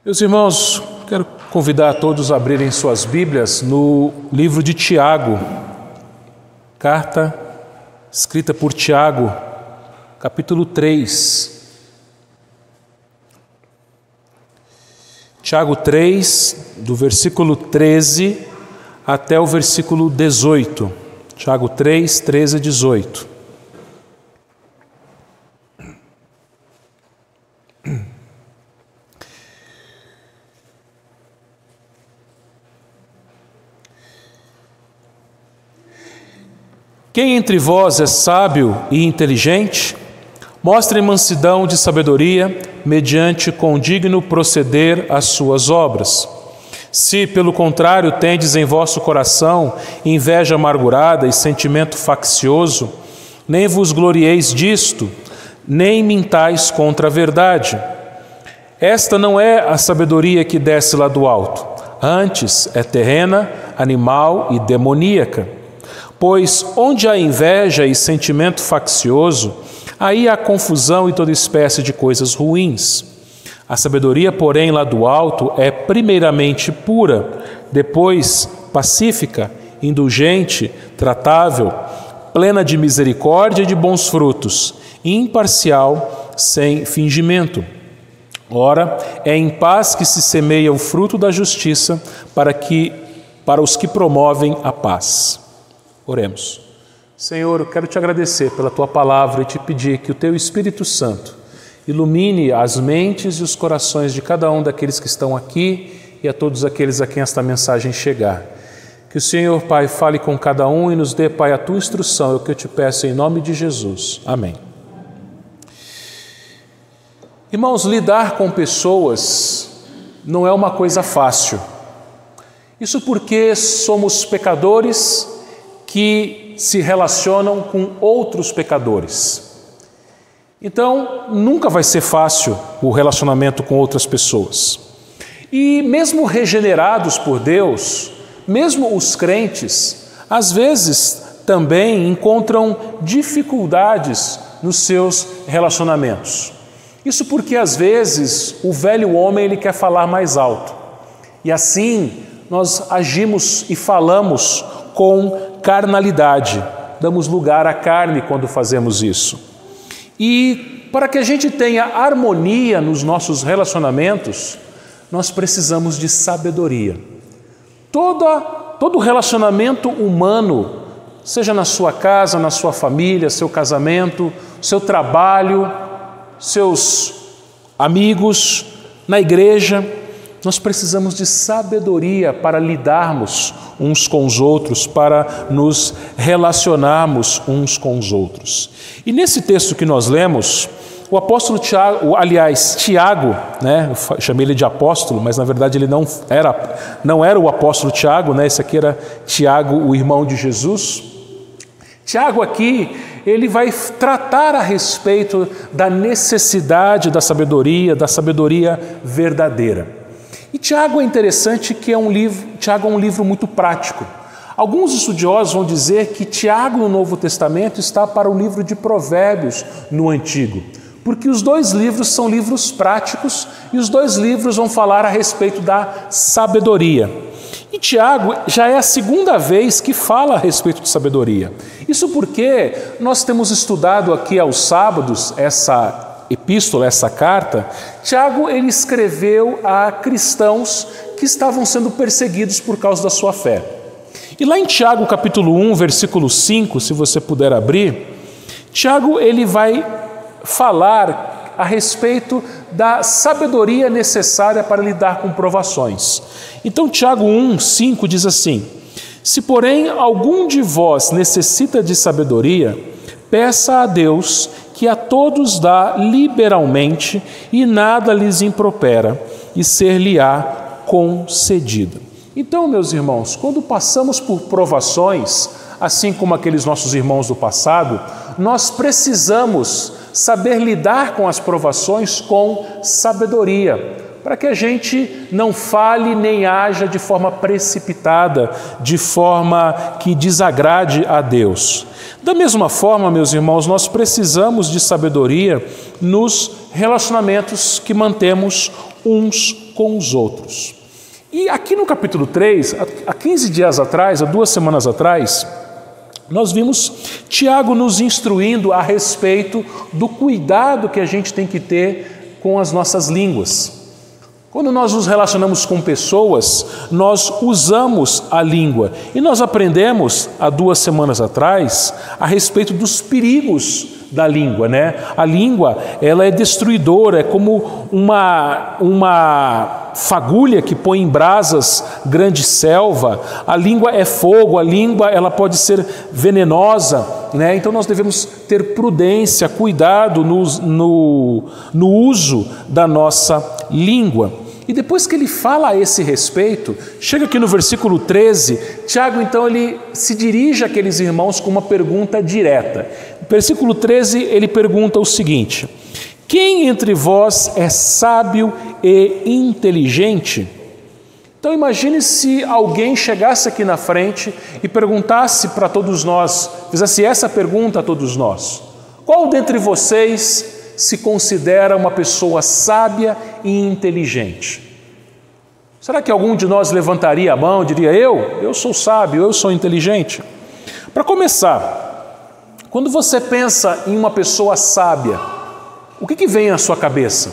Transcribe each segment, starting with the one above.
Meus irmãos, quero convidar a todos a abrirem suas Bíblias no livro de Tiago, carta escrita por Tiago, capítulo 3. Tiago 3, do versículo 13 até o versículo 18. Tiago 3, 13 a 18. Quem entre vós é sábio e inteligente? Mostre mansidão de sabedoria, mediante condigno proceder às suas obras. Se, pelo contrário, tendes em vosso coração inveja amargurada e sentimento faccioso, nem vos glorieis disto, nem mintais contra a verdade. Esta não é a sabedoria que desce lá do alto, antes é terrena, animal e demoníaca. Pois onde há inveja e sentimento faccioso, aí há confusão e toda espécie de coisas ruins. A sabedoria, porém, lá do alto é primeiramente pura, depois pacífica, indulgente, tratável, plena de misericórdia e de bons frutos, imparcial, sem fingimento. Ora, é em paz que se semeia o fruto da justiça para os que promovem a paz. Oremos. Senhor, eu quero te agradecer pela Tua palavra e te pedir que o Teu Espírito Santo ilumine as mentes e os corações de cada um daqueles que estão aqui e a todos aqueles a quem esta mensagem chegar. Que o Senhor, Pai, fale com cada um e nos dê, Pai, a Tua instrução, é o que eu te peço em nome de Jesus. Amém. Irmãos, lidar com pessoas não é uma coisa fácil. Isso porque somos pecadores que se relacionam com outros pecadores. Então, nunca vai ser fácil o relacionamento com outras pessoas. E mesmo regenerados por Deus, mesmo os crentes, às vezes também encontram dificuldades nos seus relacionamentos. Isso porque às vezes o velho homem ele quer falar mais alto. E assim nós agimos e falamos com carnalidade, damos lugar à carne quando fazemos isso. E para que a gente tenha harmonia nos nossos relacionamentos, nós precisamos de sabedoria. Todo relacionamento humano, seja na sua casa, na sua família, seu casamento, seu trabalho, seus amigos, na igreja, nós precisamos de sabedoria para lidarmos uns com os outros, para nos relacionarmos uns com os outros. E nesse texto que nós lemos, o apóstolo Tiago, né? Eu chamei ele de apóstolo, mas na verdade ele não era o apóstolo Tiago, né? Esse aqui era Tiago, o irmão de Jesus. Tiago aqui, ele vai tratar a respeito da necessidade da sabedoria verdadeira. E Tiago é interessante que Tiago é um livro muito prático. Alguns estudiosos vão dizer que Tiago no Novo Testamento está para o livro de Provérbios no Antigo, porque os dois livros são livros práticos e os dois livros vão falar a respeito da sabedoria. E Tiago já é a segunda vez que fala a respeito de sabedoria. Isso porque nós temos estudado aqui aos sábados essa epístola, essa carta. Tiago ele escreveu a cristãos que estavam sendo perseguidos por causa da sua fé. E lá em Tiago capítulo 1, versículo 5, se você puder abrir, Tiago ele vai falar a respeito da sabedoria necessária para lidar com provações. Então Tiago 1, 5 diz assim: se porém algum de vós necessita de sabedoria, peça a Deus, que a todos dá liberalmente e nada lhes impropera, e ser-lhe-á concedida. Então, meus irmãos, quando passamos por provações, assim como aqueles nossos irmãos do passado, nós precisamos saber lidar com as provações com sabedoria, para que a gente não fale nem haja de forma precipitada, de forma que desagrade a Deus. Da mesma forma, meus irmãos, nós precisamos de sabedoria nos relacionamentos que mantemos uns com os outros. E aqui no capítulo 3, há 15 dias atrás, há 2 semanas atrás, nós vimos Tiago nos instruindo a respeito do cuidado que a gente tem que ter com as nossas línguas. Quando nós nos relacionamos com pessoas, nós usamos a língua. E nós aprendemos, há 2 semanas atrás, a respeito dos perigos da língua, né? A língua, ela é destruidora, é como uma fagulha que põe em brasas grande selva. A língua é fogo, a língua ela pode ser venenosa, né? Então nós devemos ter prudência, cuidado no uso da nossa língua. E depois que ele fala a esse respeito, chega aqui no versículo 13, Tiago então ele se dirige àqueles irmãos com uma pergunta direta. No versículo 13 ele pergunta o seguinte: quem entre vós é sábio e inteligente? Então imagine se alguém chegasse aqui na frente e perguntasse para todos nós, fizesse essa pergunta a todos nós: qual dentre vocês se considera uma pessoa sábia e inteligente? Será que algum de nós levantaria a mão e diria: eu sou sábio, eu sou inteligente? Para começar, quando você pensa em uma pessoa sábia, o que vem à sua cabeça?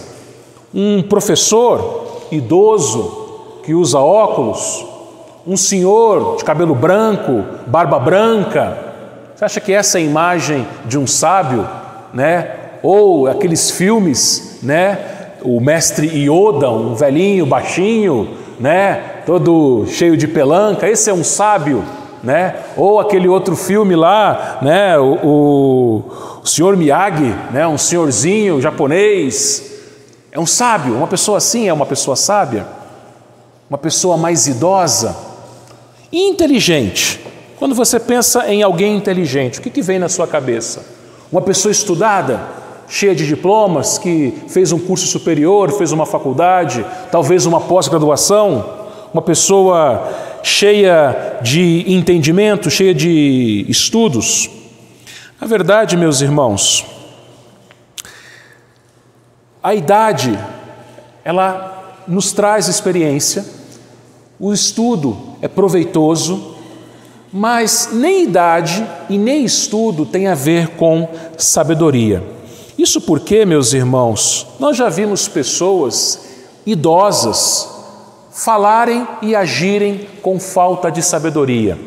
Um professor idoso que usa óculos? Um senhor de cabelo branco, barba branca? Você acha que essa é a imagem de um sábio, né? Ou aqueles filmes, né? O mestre Yoda, um velhinho baixinho, né? Todo cheio de pelanca, esse é um sábio, né? Ou aquele outro filme lá, né? O senhor Miyagi, né? Um senhorzinho japonês, é um sábio. Uma pessoa assim é uma pessoa sábia? Uma pessoa mais idosa? E inteligente? Quando você pensa em alguém inteligente, o que vem na sua cabeça? Uma pessoa estudada, cheia de diplomas, que fez um curso superior, fez uma faculdade, talvez uma pós-graduação, uma pessoa cheia de entendimento, cheia de estudos. Na verdade, meus irmãos, a idade, ela nos traz experiência, o estudo é proveitoso, mas nem idade e nem estudo tem a ver com sabedoria. Isso porque, meus irmãos, nós já vimos pessoas idosas falarem e agirem com falta de sabedoria.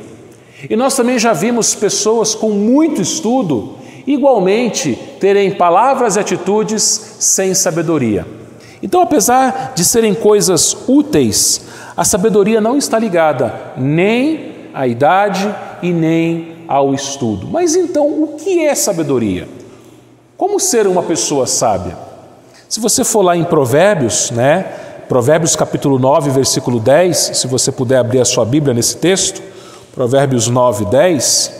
E nós também já vimos pessoas com muito estudo, igualmente, terem palavras e atitudes sem sabedoria. Então, apesar de serem coisas úteis, a sabedoria não está ligada nem à idade e nem ao estudo. Mas então, o que é sabedoria? Como ser uma pessoa sábia? Se você for lá em Provérbios, né? Provérbios capítulo 9, versículo 10, se você puder abrir a sua Bíblia nesse texto, Provérbios 9, 10,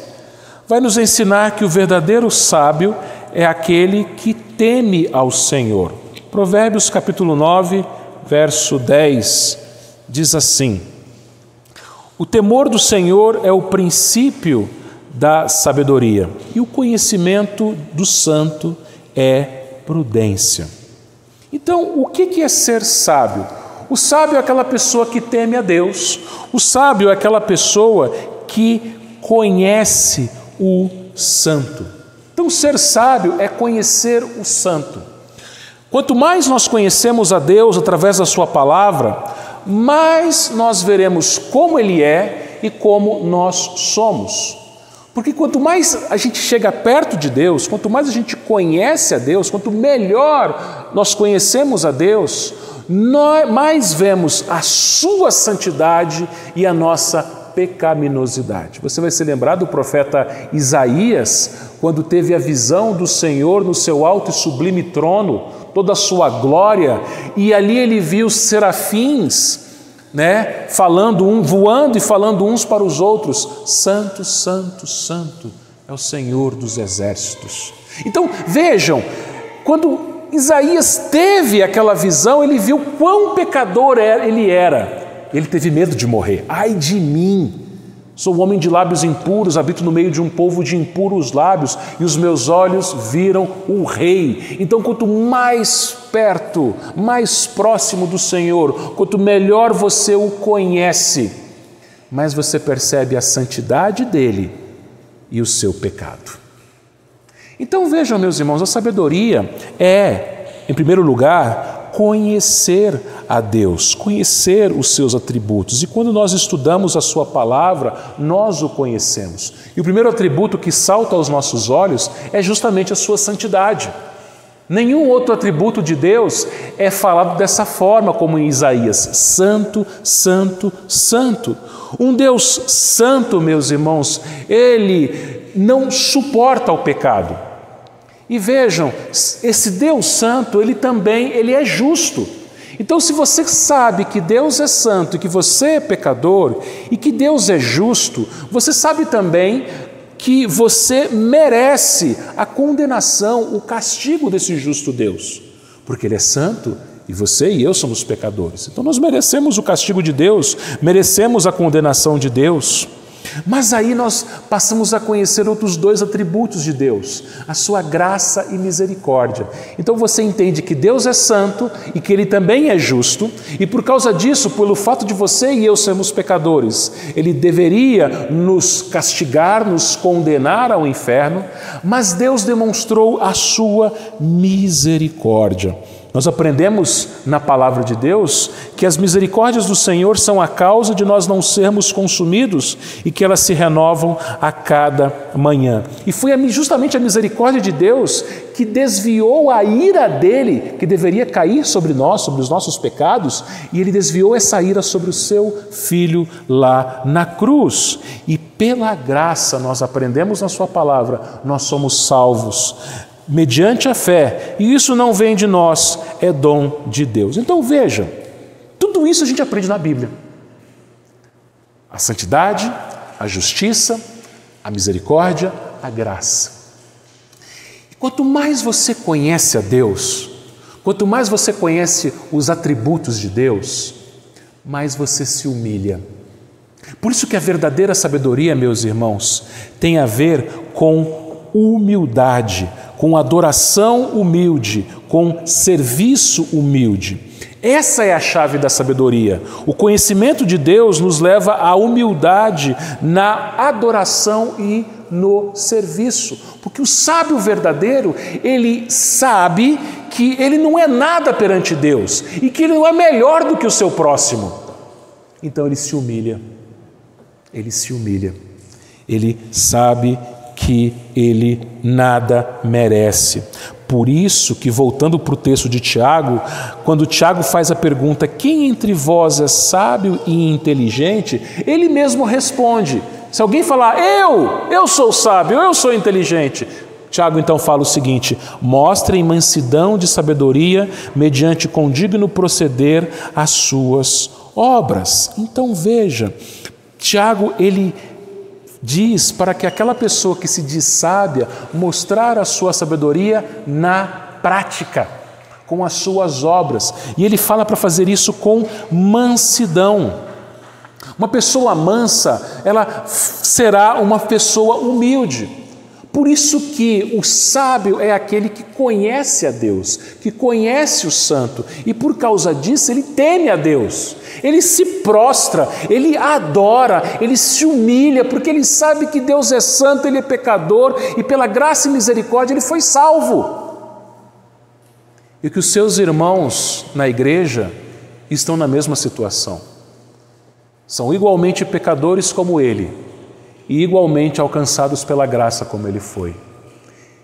vai nos ensinar que o verdadeiro sábio é aquele que teme ao Senhor. Provérbios capítulo 9, verso 10, diz assim: o temor do Senhor é o princípio da sabedoria, e o conhecimento do santo é prudência. Então, o que é ser sábio? O sábio é aquela pessoa que teme a Deus. O sábio é aquela pessoa que conhece o santo. Então, ser sábio é conhecer o santo. Quanto mais nós conhecemos a Deus através da sua palavra, mais nós veremos como Ele é e como nós somos. Porque quanto mais a gente chega perto de Deus, quanto mais a gente conhece a Deus, quanto melhor nós conhecemos a Deus, mais vemos a sua santidade e a nossa pecaminosidade. Você vai se lembrar do profeta Isaías, quando teve a visão do Senhor no seu alto e sublime trono, toda a sua glória, e ali ele viu os serafins, né, voando e falando uns para os outros: santo, santo, santo é o Senhor dos exércitos. Então vejam, quando Isaías teve aquela visão, ele viu quão pecador ele era. Ele teve medo de morrer. Ai de mim, Sou um homem de lábios impuros, habito no meio de um povo de impuros lábios, e os meus olhos viram o Rei. Então, quanto mais perto, mais próximo do Senhor, quanto melhor você o conhece, mais você percebe a santidade dele e o seu pecado. Então vejam, meus irmãos, a sabedoria é, em primeiro lugar, conhecer a Deus, conhecer os seus atributos. E quando nós estudamos a sua palavra, nós o conhecemos. E o primeiro atributo que salta aos nossos olhos é justamente a sua santidade. Nenhum outro atributo de Deus é falado dessa forma, como em Isaías: santo, santo, santo. Um Deus santo, meus irmãos, ele não suporta o pecado. E vejam, esse Deus santo, ele é justo. Então, se você sabe que Deus é santo e que você é pecador e que Deus é justo, você sabe também que você merece a condenação, o castigo desse justo Deus, porque Ele é santo e você e eu somos pecadores. Então nós merecemos o castigo de Deus, merecemos a condenação de Deus. Mas aí nós passamos a conhecer outros dois atributos de Deus, a sua graça e misericórdia. Então você entende que Deus é santo e que Ele também é justo, e por causa disso, pelo fato de você e eu sermos pecadores, Ele deveria nos castigar, nos condenar ao inferno, mas Deus demonstrou a sua misericórdia. Nós aprendemos na palavra de Deus que as misericórdias do Senhor são a causa de nós não sermos consumidos e que elas se renovam a cada manhã. E foi justamente a misericórdia de Deus que desviou a ira dele, que deveria cair sobre nós, sobre os nossos pecados, e ele desviou essa ira sobre o seu Filho lá na cruz. E pela graça, nós aprendemos na sua palavra, nós somos salvos mediante a fé, e isso não vem de nós, é dom de Deus. Então veja, tudo isso a gente aprende na Bíblia. A santidade, a justiça, a misericórdia, a graça. E quanto mais você conhece a Deus, quanto mais você conhece os atributos de Deus, mais você se humilha. Por isso que a verdadeira sabedoria, meus irmãos, tem a ver com humildade, com adoração humilde, com serviço humilde. Essa é a chave da sabedoria. O conhecimento de Deus nos leva à humildade na adoração e no serviço. Porque o sábio verdadeiro, ele sabe que ele não é nada perante Deus e que ele não é melhor do que o seu próximo. Então ele se humilha. Ele se humilha. Ele sabe que ele nada merece. Por isso que, voltando para o texto de Tiago, quando Tiago faz a pergunta: quem entre vós é sábio e inteligente? Ele mesmo responde. Se alguém falar: eu sou sábio, eu sou inteligente, Tiago então fala o seguinte: mostrem mansidão de sabedoria mediante condigno proceder as suas obras. Então veja, Tiago, ele diz para que aquela pessoa que se diz sábia mostrar a sua sabedoria na prática, com as suas obras. E ele fala para fazer isso com mansidão. Uma pessoa mansa, ela será uma pessoa humilde. Por isso que o sábio é aquele que conhece a Deus, que conhece o santo, e por causa disso ele teme a Deus. Ele se prostra, ele adora, ele se humilha, porque ele sabe que Deus é santo, ele é pecador, e pela graça e misericórdia ele foi salvo. E que os seus irmãos na igreja estão na mesma situação. São igualmente pecadores como ele, e igualmente alcançados pela graça como ele foi.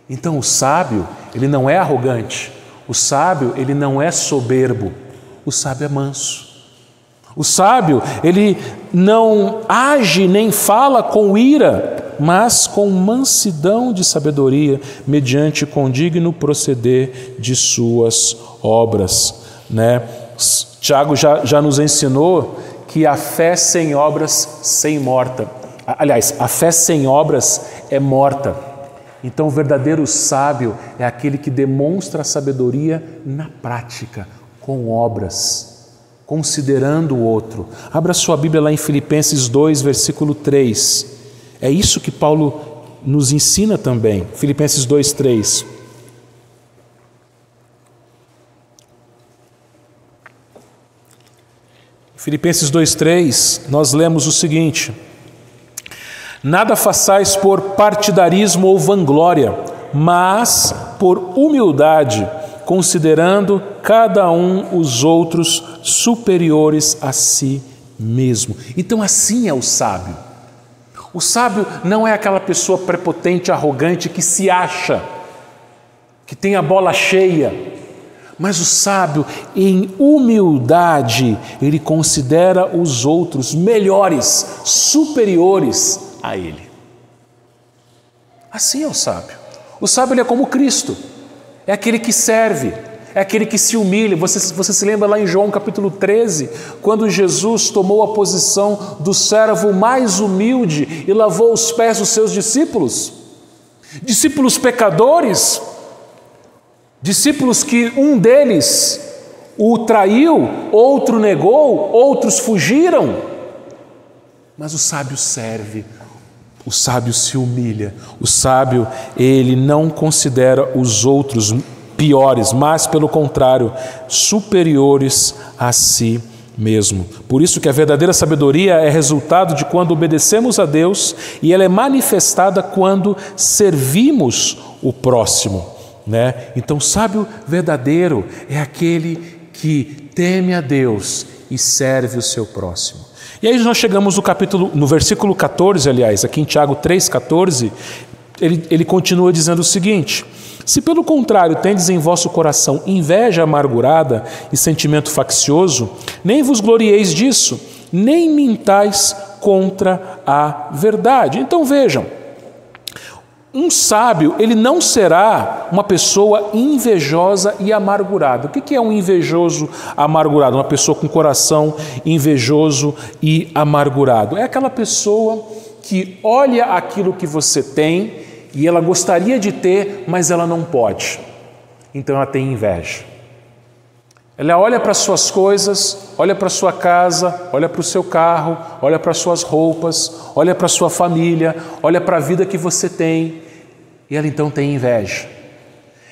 Então o sábio, ele não é arrogante, o sábio, ele não é soberbo, o sábio é manso. O sábio, ele não age nem fala com ira, mas com mansidão de sabedoria, mediante condigno proceder de suas obras. Tiago já nos ensinou que a fé sem obras a fé sem obras é morta. Então o verdadeiro sábio é aquele que demonstra a sabedoria na prática, com obras, considerando o outro. Abra sua Bíblia lá em Filipenses 2, versículo 3. É isso que Paulo nos ensina também. Filipenses 2, 3. Filipenses 2, 3, nós lemos o seguinte: nada façais por partidarismo ou vanglória, mas por humildade, considerando cada um os outros superiores a si mesmo. Então assim é o sábio. O sábio não é aquela pessoa prepotente, arrogante, que se acha, que tem a bola cheia. Mas o sábio, em humildade, ele considera os outros melhores, superiores a ele. Assim é o sábio. O sábio ele é como Cristo, é aquele que serve, é aquele que se humilha. Você se lembra lá em João capítulo 13, quando Jesus tomou a posição do servo mais humilde e lavou os pés dos seus discípulos? Discípulos pecadores, discípulos que um deles o traiu, outro negou, outros fugiram. Mas o sábio serve, o sábio se humilha, o sábio ele não considera os outros piores, mas pelo contrário, superiores a si mesmo. Por isso que a verdadeira sabedoria é resultado de quando obedecemos a Deus e ela é manifestada quando servimos o próximo. Então, sábio verdadeiro é aquele que teme a Deus e serve o seu próximo. E aí nós chegamos no versículo 14, aliás, aqui em Tiago 3,14, ele continua dizendo o seguinte: se pelo contrário tendes em vosso coração inveja amargurada e sentimento faccioso, nem vos glorieis disso, nem mintais contra a verdade. Então vejam, um sábio, ele não será uma pessoa invejosa e amargurada. O que é um invejoso amargurado? Uma pessoa com coração invejoso e amargurado. É aquela pessoa que olha aquilo que você tem e ela gostaria de ter, mas ela não pode. Então ela tem inveja. Ela olha para as suas coisas, olha para a sua casa, olha para o seu carro, olha para as suas roupas, olha para a sua família, olha para a vida que você tem, e ela então tem inveja.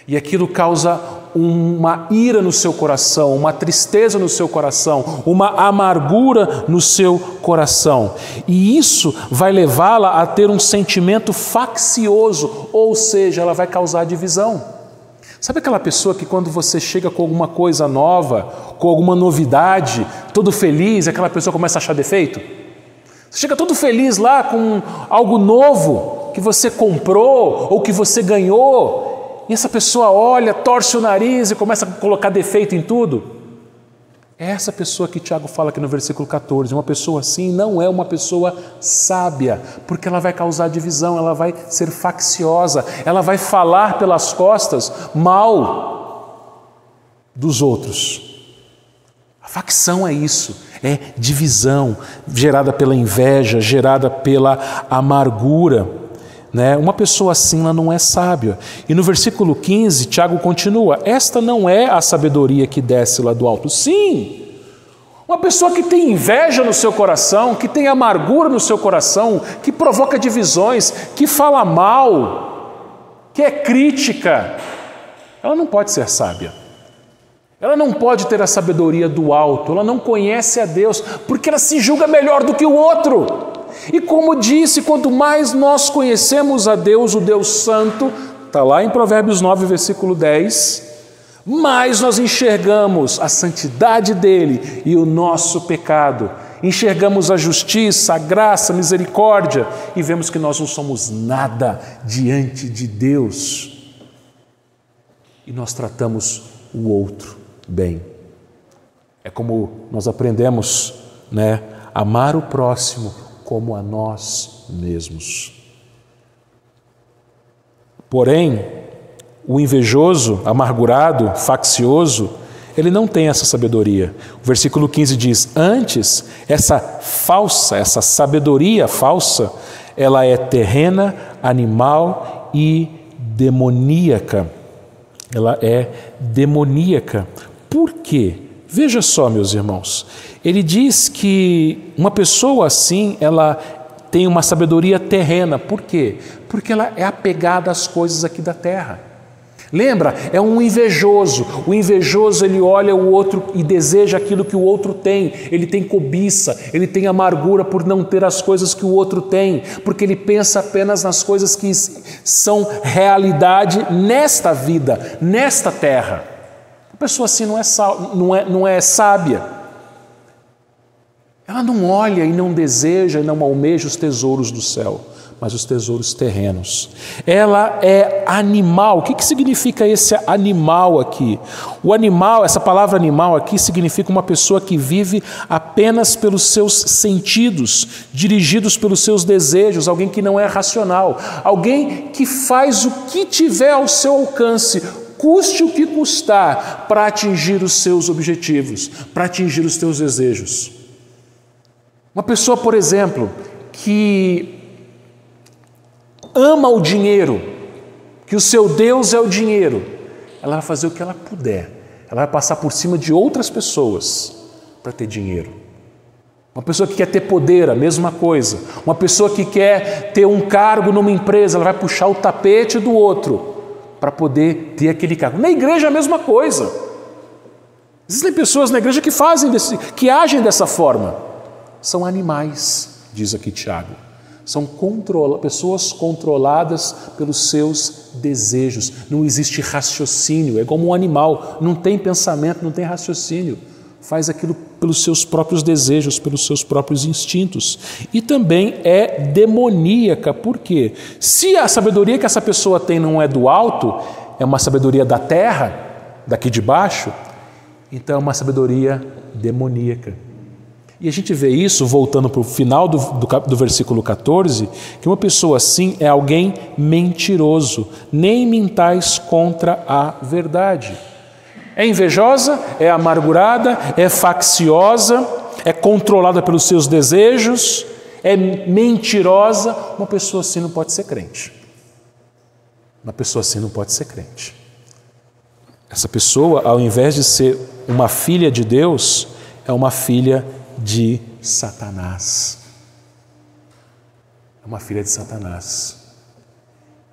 E aquilo causa uma ira no seu coração, uma tristeza no seu coração, uma amargura no seu coração. E isso vai levá-la a ter um sentimento faccioso, ou seja, ela vai causar divisão. Sabe aquela pessoa que quando você chega com alguma coisa nova, com alguma novidade, todo feliz, aquela pessoa começa a achar defeito? Você chega todo feliz lá com algo novo que você comprou ou que você ganhou, e essa pessoa olha, torce o nariz e começa a colocar defeito em tudo. É essa pessoa que Tiago fala aqui no versículo 14. Uma pessoa assim não é uma pessoa sábia, porque ela vai causar divisão, ela vai ser facciosa, ela vai falar pelas costas mal dos outros. A facção é isso, é divisão gerada pela inveja, gerada pela amargura. Uma pessoa assim ela não é sábia. E no versículo 15, Tiago continua: esta não é a sabedoria que desce lá do alto. Sim, uma pessoa que tem inveja no seu coração, que tem amargura no seu coração, que provoca divisões, que fala mal, que é crítica, ela não pode ser sábia. Ela não pode ter a sabedoria do alto, ela não conhece a Deus, porque ela se julga melhor do que o outro. E como disse, quanto mais nós conhecemos a Deus, o Deus Santo, está lá em Provérbios 9, versículo 10, mais nós enxergamos a santidade dele e o nosso pecado. Enxergamos a justiça, a graça, a misericórdia e vemos que nós não somos nada diante de Deus. E nós tratamos o outro bem. É como nós aprendemos, amar o próximo como a nós mesmos. Porém, o invejoso, amargurado, faccioso, ele não tem essa sabedoria. O versículo 15 diz: antes, essa sabedoria falsa, ela é terrena, animal e demoníaca. Ela é demoníaca. Por quê? Veja só, meus irmãos, ele diz que uma pessoa assim, ela tem uma sabedoria terrena. Por quê? Porque ela é apegada às coisas aqui da terra. Lembra? É um invejoso. O invejoso, ele olha o outro e deseja aquilo que o outro tem. Ele tem cobiça, ele tem amargura por não ter as coisas que o outro tem, porque ele pensa apenas nas coisas que são realidade nesta vida, nesta terra. A pessoa assim não é sábia. Ela não olha e não deseja e não almeja os tesouros do céu, mas os tesouros terrenos. Ela é animal. O que significa esse animal aqui? O animal, essa palavra animal aqui significa uma pessoa que vive apenas pelos seus sentidos, dirigidos pelos seus desejos, alguém que não é racional, alguém que faz o que tiver ao seu alcance, custe o que custar, para atingir os seus objetivos, para atingir os teus desejos. Uma pessoa, por exemplo, que ama o dinheiro, que o seu Deus é o dinheiro, ela vai fazer o que ela puder, ela vai passar por cima de outras pessoas para ter dinheiro. Uma pessoa que quer ter poder, a mesma coisa. Uma pessoa que quer ter um cargo numa empresa, ela vai puxar o tapete do outro para poder ter aquele cargo. Na igreja a mesma coisa. Existem pessoas na igreja que agem dessa forma. São animais, diz aqui Tiago. São pessoas controladas pelos seus desejos. Não existe raciocínio, é como um animal, não tem pensamento, não tem raciocínio. Faz aquilo pelos seus próprios desejos, pelos seus próprios instintos. E também é demoníaca, por quê? Se a sabedoria que essa pessoa tem não é do alto, é uma sabedoria da terra, daqui de baixo, então é uma sabedoria demoníaca. E a gente vê isso, voltando para o final do versículo 14, que uma pessoa assim é alguém mentiroso, nem mentais contra a verdade. É invejosa, é amargurada, é facciosa, é controlada pelos seus desejos, é mentirosa. Uma pessoa assim não pode ser crente. Uma pessoa assim não pode ser crente. Essa pessoa, ao invés de ser uma filha de Deus, é uma filha de Satanás. É uma filha de Satanás.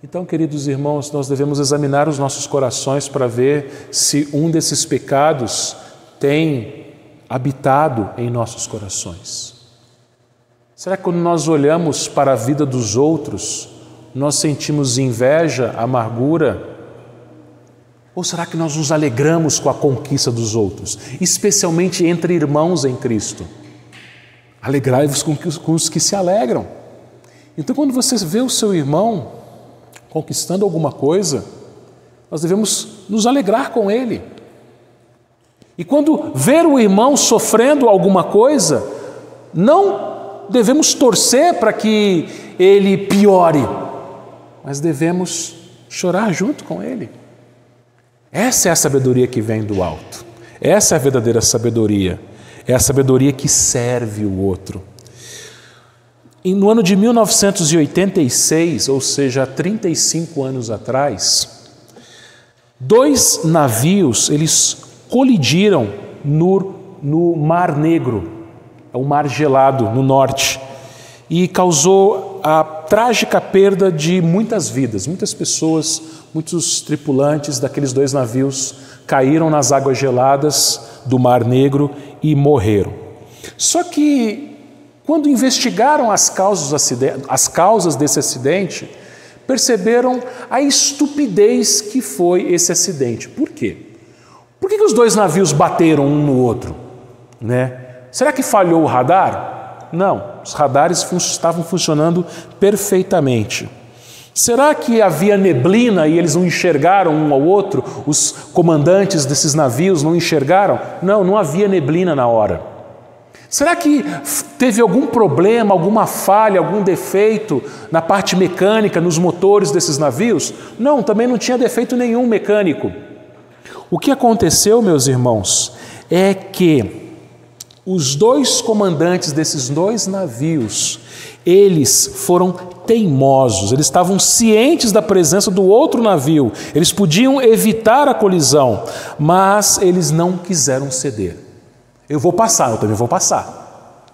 Então, queridos irmãos, nós devemos examinar os nossos corações para ver se um desses pecados tem habitado em nossos corações. Será que quando nós olhamos para a vida dos outros, nós sentimos inveja, amargura? Ou será que nós nos alegramos com a conquista dos outros, especialmente entre irmãos em Cristo? Alegrai-vos com os que se alegram. Então, quando você vê o seu irmão conquistando alguma coisa, nós devemos nos alegrar com ele. E quando ver o irmão sofrendo alguma coisa, não devemos torcer para que ele piore, mas devemos chorar junto com ele. Essa é a sabedoria que vem do alto. Essa é a verdadeira sabedoria. É a sabedoria que serve o outro. E no ano de 1986, ou seja, 35 anos atrás, 2 navios eles colidiram no Mar Negro, é um mar gelado no norte, e causou a trágica perda de muitas vidas. Muitas pessoas, muitos tripulantes daqueles 2 navios caíram nas águas geladas do Mar Negro e morreram. Só que quando investigaram as causas desse acidente, perceberam a estupidez que foi esse acidente. Por quê? Por que os 2 navios bateram um no outro? Será que falhou o radar? Não, os radares estavam funcionando perfeitamente. Será que havia neblina e eles não enxergaram um ao outro? Os comandantes desses navios não enxergaram? Não, não havia neblina na hora. Será que teve algum problema, alguma falha, algum defeito na parte mecânica, nos motores desses navios? Não, também não tinha defeito nenhum mecânico. O que aconteceu, meus irmãos, é que os 2 comandantes desses 2 navios, eles foram teimosos, eles estavam cientes da presença do outro navio, eles podiam evitar a colisão, mas eles não quiseram ceder. Eu vou passar, eu também vou passar.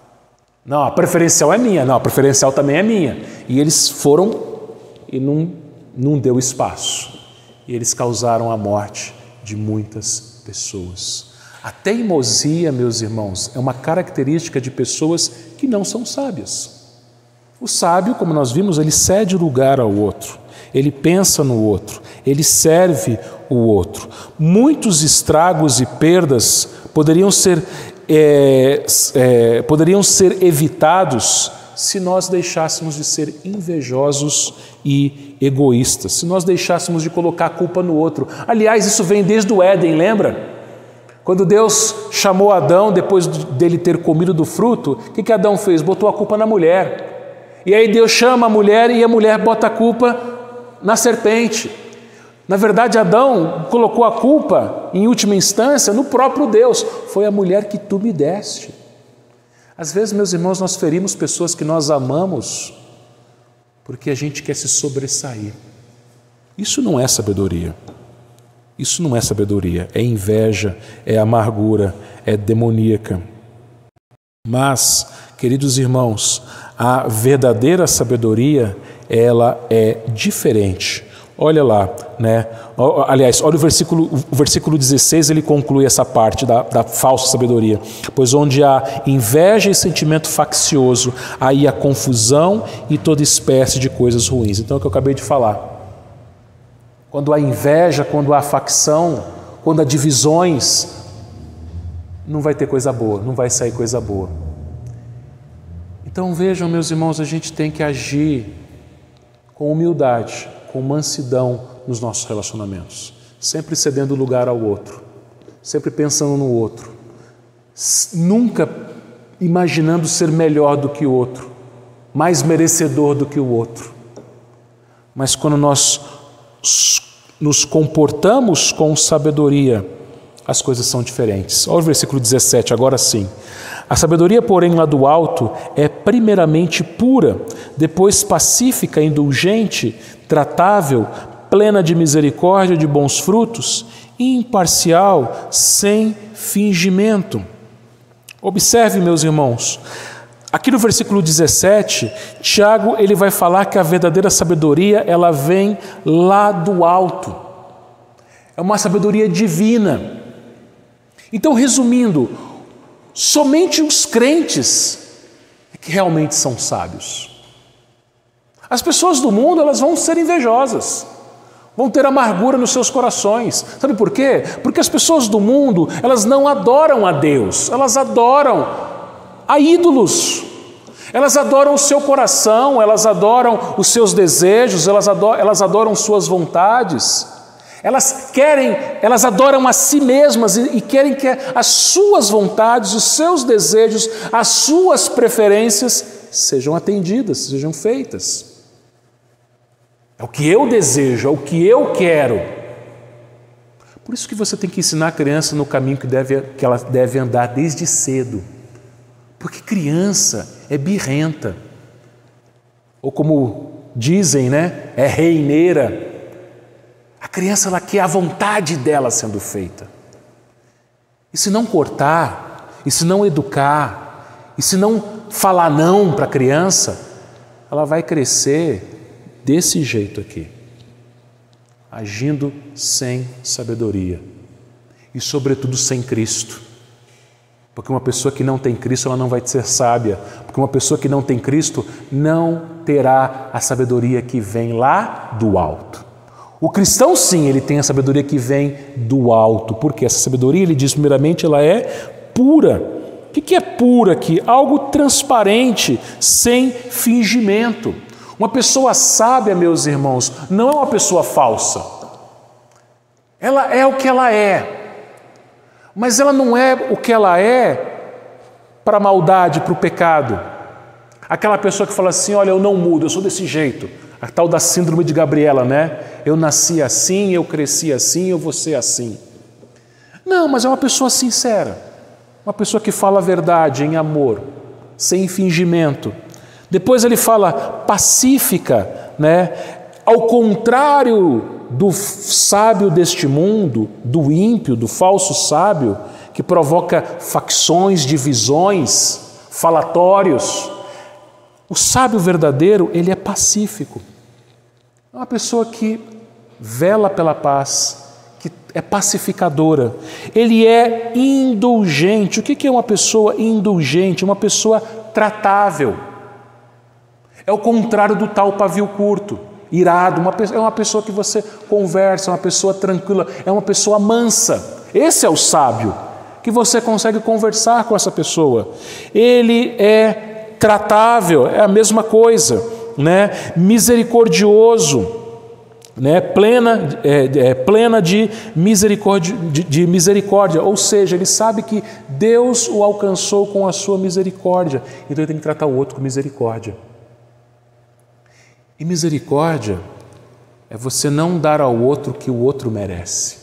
Não, a preferencial é minha. Não, a preferencial também é minha. E eles foram e não deu espaço. E eles causaram a morte de muitas pessoas. A teimosia, meus irmãos, é uma característica de pessoas que não são sábias. O sábio, como nós vimos, ele cede lugar ao outro. Ele pensa no outro, ele serve o outro. Muitos estragos e perdas poderiam ser evitados se nós deixássemos de ser invejosos e egoístas, se nós deixássemos de colocar a culpa no outro. Aliás, isso vem desde o Éden, lembra? Quando Deus chamou Adão, depois dele ter comido do fruto, o que Adão fez? Botou a culpa na mulher. E aí Deus chama a mulher e a mulher bota a culpa na serpente. Na verdade, Adão colocou a culpa, em última instância, no próprio Deus. Foi a mulher que tu me deste. Às vezes, meus irmãos, nós ferimos pessoas que nós amamos porque a gente quer se sobressair. Isso não é sabedoria. Isso não é sabedoria. É inveja, é amargura, é demoníaca. Mas, queridos irmãos, a verdadeira sabedoria, ela é diferente. Olha lá, né? Aliás, olha o versículo 16, ele conclui essa parte da falsa sabedoria. Pois onde há inveja e sentimento faccioso, aí há confusão e toda espécie de coisas ruins. Então é o que eu acabei de falar. Quando há inveja, quando há facção, quando há divisões, não vai ter coisa boa, não vai sair coisa boa. Então vejam, meus irmãos, a gente tem que agir com humildade, com mansidão nos nossos relacionamentos, sempre cedendo lugar ao outro, sempre pensando no outro, nunca imaginando ser melhor do que o outro, mais merecedor do que o outro. Mas quando nós nos comportamos com sabedoria, as coisas são diferentes. Olha o versículo 17, agora sim. A sabedoria, porém, lá do alto, é primeiramente pura, depois pacífica, indulgente, tratável, plena de misericórdia, de bons frutos, imparcial, sem fingimento. Observe, meus irmãos, aqui no versículo 17, Tiago ele vai falar que a verdadeira sabedoria, ela vem lá do alto. É uma sabedoria divina. Então, resumindo, somente os crentes é que realmente são sábios. As pessoas do mundo, elas vão ser invejosas, vão ter amargura nos seus corações. Sabe por quê? Porque as pessoas do mundo, elas não adoram a Deus, elas adoram a ídolos. Elas adoram o seu coração, elas adoram os seus desejos, elas adoram suas vontades. Elas adoram a si mesmas e querem que as suas vontades, os seus desejos, as suas preferências sejam atendidas, sejam feitas. É o que eu desejo, é o que eu quero. Por isso que você tem que ensinar a criança no caminho que ela deve andar desde cedo. Porque criança é birrenta. Ou como dizem, né? É reineira. A criança, ela quer a vontade dela sendo feita. E se não cortar, e se não educar, e se não falar não para a criança, ela vai crescer desse jeito aqui, agindo sem sabedoria e, sobretudo, sem Cristo. Porque uma pessoa que não tem Cristo, ela não vai ser sábia. Porque uma pessoa que não tem Cristo não terá a sabedoria que vem lá do alto. O cristão, sim, ele tem a sabedoria que vem do alto, porque essa sabedoria, ele diz primeiramente, ela é pura. O que é pura aqui? Algo transparente, sem fingimento. Uma pessoa sábia, meus irmãos, não é uma pessoa falsa. Ela é o que ela é, mas ela não é o que ela é para a maldade, para o pecado. Aquela pessoa que fala assim, olha, eu não mudo, eu sou desse jeito. A tal da síndrome de Gabriela, né? Eu nasci assim, eu cresci assim, eu vou ser assim. Não, mas é uma pessoa sincera. Uma pessoa que fala a verdade em amor, sem fingimento. Depois ele fala pacífica, né? Ao contrário do sábio deste mundo, do ímpio, do falso sábio, que provoca facções, divisões, falatórios. O sábio verdadeiro, ele é pacífico. É uma pessoa que vela pela paz, que é pacificadora. Ele é indulgente. O que é uma pessoa indulgente? Uma pessoa tratável. É o contrário do tal pavio curto, irado. É uma pessoa que você conversa, é uma pessoa tranquila, é uma pessoa mansa. Esse é o sábio, que você consegue conversar com essa pessoa. Ele é tratável, é a mesma coisa, né? Misericordioso, né? Plena de misericórdia, ou seja, ele sabe que Deus o alcançou com a sua misericórdia, então ele tem que tratar o outro com misericórdia. E misericórdia é você não dar ao outro o que o outro merece.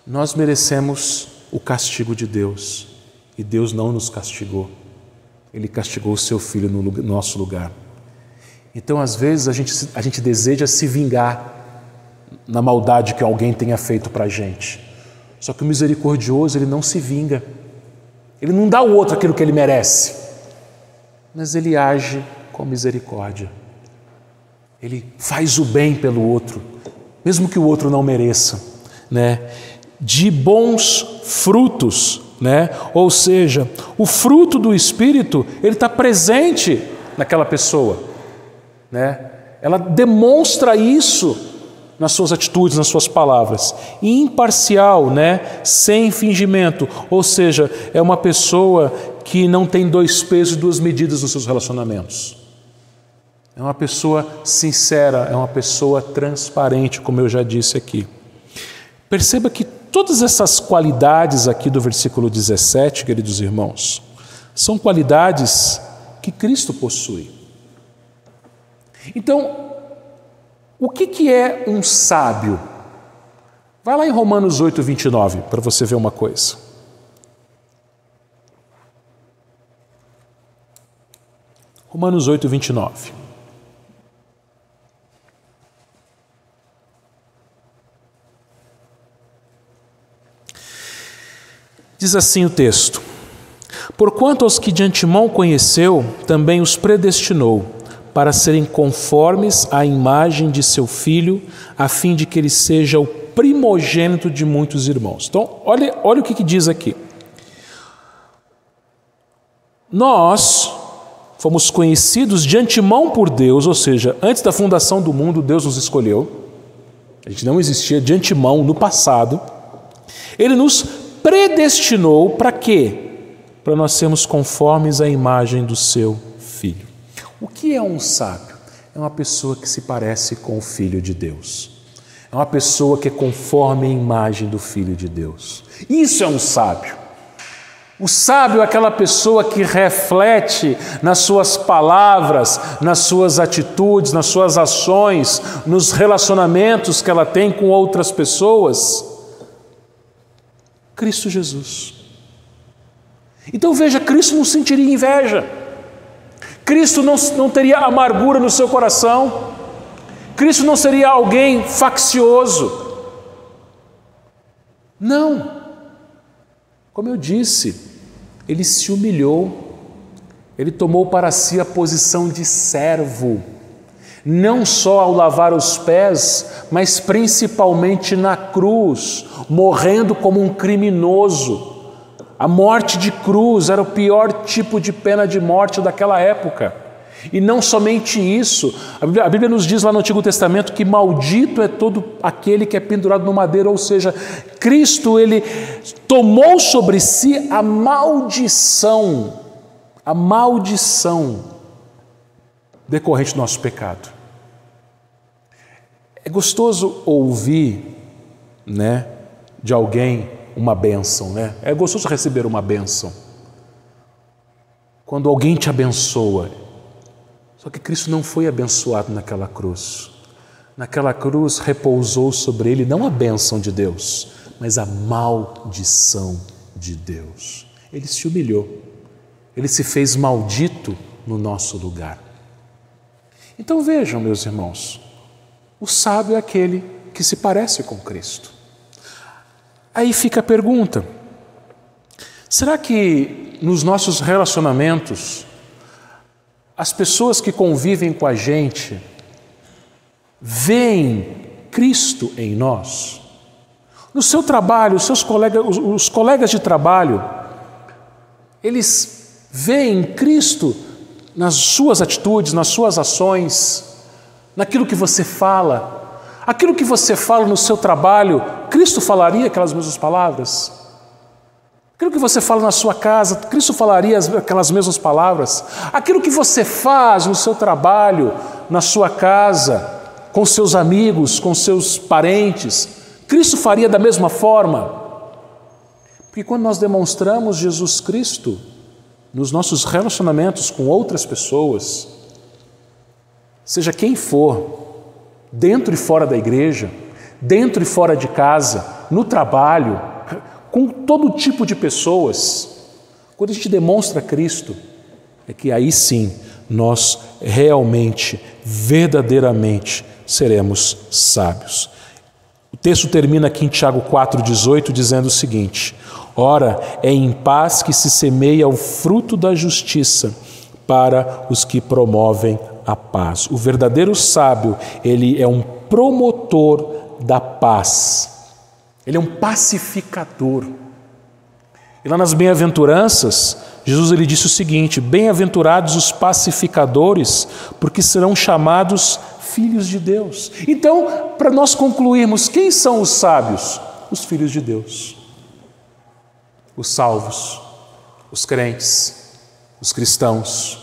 Nós merecemos o castigo de Deus e Deus não nos castigou. Ele castigou o seu Filho no nosso lugar. Então, às vezes, a gente deseja se vingar na maldade que alguém tenha feito para a gente. Só que o misericordioso, ele não se vinga. Ele não dá ao outro aquilo que ele merece. Mas ele age com misericórdia. Ele faz o bem pelo outro, mesmo que o outro não mereça, né? De bons frutos, né? Ou seja, o fruto do Espírito, ele está presente naquela pessoa, né? Ela demonstra isso nas suas atitudes, nas suas palavras. Imparcial, né? Sem fingimento, ou seja, é uma pessoa que não tem dois pesos e duas medidas nos seus relacionamentos. É uma pessoa sincera, é uma pessoa transparente, como eu já disse aqui. Perceba que todas essas qualidades aqui do versículo 17, queridos irmãos, são qualidades que Cristo possui. Então, o que é um sábio? Vai lá em Romanos 8, 29, para você ver uma coisa. Romanos 8, 29. Diz assim o texto: porquanto aos que de antemão conheceu, também os predestinou, para serem conformes à imagem de seu Filho, a fim de que ele seja o primogênito de muitos irmãos. Então, olha o que diz aqui. Nós fomos conhecidos de antemão por Deus, ou seja, antes da fundação do mundo, Deus nos escolheu. A gente não existia de antemão no passado. Ele nos predestinou para quê? Para nós sermos conformes à imagem do seu Filho. O que é um sábio? É uma pessoa que se parece com o Filho de Deus. É uma pessoa que é conforme a imagem do Filho de Deus. Isso é um sábio. O sábio é aquela pessoa que reflete nas suas palavras, nas suas atitudes, nas suas ações, nos relacionamentos que ela tem com outras pessoas, Cristo Jesus. Então veja, Cristo não sentiria inveja, Cristo não teria amargura no seu coração, Cristo não seria alguém faccioso. Não. Como eu disse, ele se humilhou, ele tomou para si a posição de servo, não só ao lavar os pés, mas principalmente na cruz, morrendo como um criminoso. A morte de cruz era o pior tipo de pena de morte daquela época. E não somente isso, a Bíblia nos diz lá no Antigo Testamento que maldito é todo aquele que é pendurado no madeiro, ou seja, Cristo, ele tomou sobre si a maldição decorrente do nosso pecado. É gostoso ouvir, né, de alguém uma bênção, né? É gostoso receber uma bênção. Quando alguém te abençoa. Só que Cristo não foi abençoado naquela cruz. Naquela cruz repousou sobre ele não a bênção de Deus, mas a maldição de Deus. Ele se humilhou. Ele se fez maldito no nosso lugar. Então vejam, meus irmãos, o sábio é aquele que se parece com Cristo. Aí fica a pergunta: Será que nos nossos relacionamentos, as pessoas que convivem com a gente veem Cristo em nós? No seu trabalho, os colegas de trabalho, eles veem Cristo nas suas atitudes, nas suas ações, naquilo que você fala. Aquilo que você fala no seu trabalho, Cristo falaria aquelas mesmas palavras? Aquilo que você fala na sua casa, Cristo falaria aquelas mesmas palavras? Aquilo que você faz no seu trabalho, na sua casa, com seus amigos, com seus parentes, Cristo faria da mesma forma? Porque quando nós demonstramos Jesus Cristo nos nossos relacionamentos com outras pessoas, seja quem for, dentro e fora da igreja, dentro e fora de casa, no trabalho, com todo tipo de pessoas, quando a gente demonstra Cristo, é que aí sim nós realmente, verdadeiramente seremos sábios. O texto termina aqui em Tiago 4,18 dizendo o seguinte: ora, é em paz que se semeia o fruto da justiça para os que promovem a paz. O verdadeiro sábio, ele é um promotor da paz. Ele é um pacificador. E lá nas bem-aventuranças, Jesus ele disse o seguinte: bem-aventurados os pacificadores, porque serão chamados filhos de Deus. Então, para nós concluirmos, quem são os sábios? Os filhos de Deus. Os salvos, os crentes, os cristãos,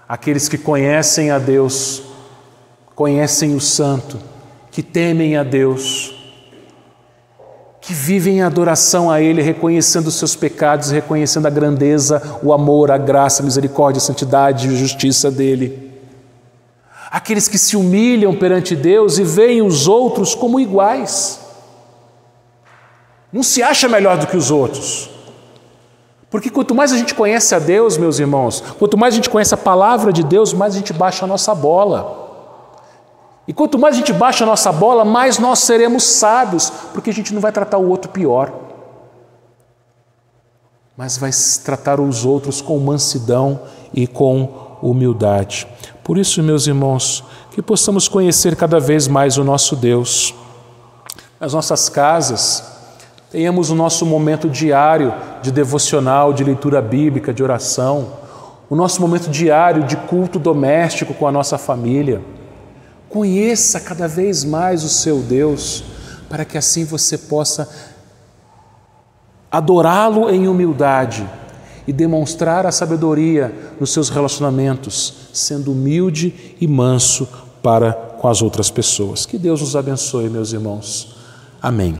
aqueles que conhecem a Deus, conhecem o Santo, que temem a Deus, que vivem em adoração a Ele, reconhecendo os seus pecados, reconhecendo a grandeza, o amor, a graça, a misericórdia, a santidade e a justiça dEle. Aqueles que se humilham perante Deus e veem os outros como iguais. Não se acha melhor do que os outros. Porque quanto mais a gente conhece a Deus, meus irmãos, quanto mais a gente conhece a palavra de Deus, mais a gente baixa a nossa bola. E quanto mais a gente baixa a nossa bola, mais nós seremos sábios, porque a gente não vai tratar o outro pior, mas vai tratar os outros com mansidão e com humildade. Por isso, meus irmãos, que possamos conhecer cada vez mais o nosso Deus. Nas nossas casas, tenhamos o nosso momento diário de devocional, de leitura bíblica, de oração, o nosso momento diário de culto doméstico com a nossa família. Conheça cada vez mais o seu Deus, para que assim você possa adorá-lo em humildade e demonstrar a sabedoria nos seus relacionamentos, sendo humilde e manso para com as outras pessoas. Que Deus nos abençoe, meus irmãos. Amém.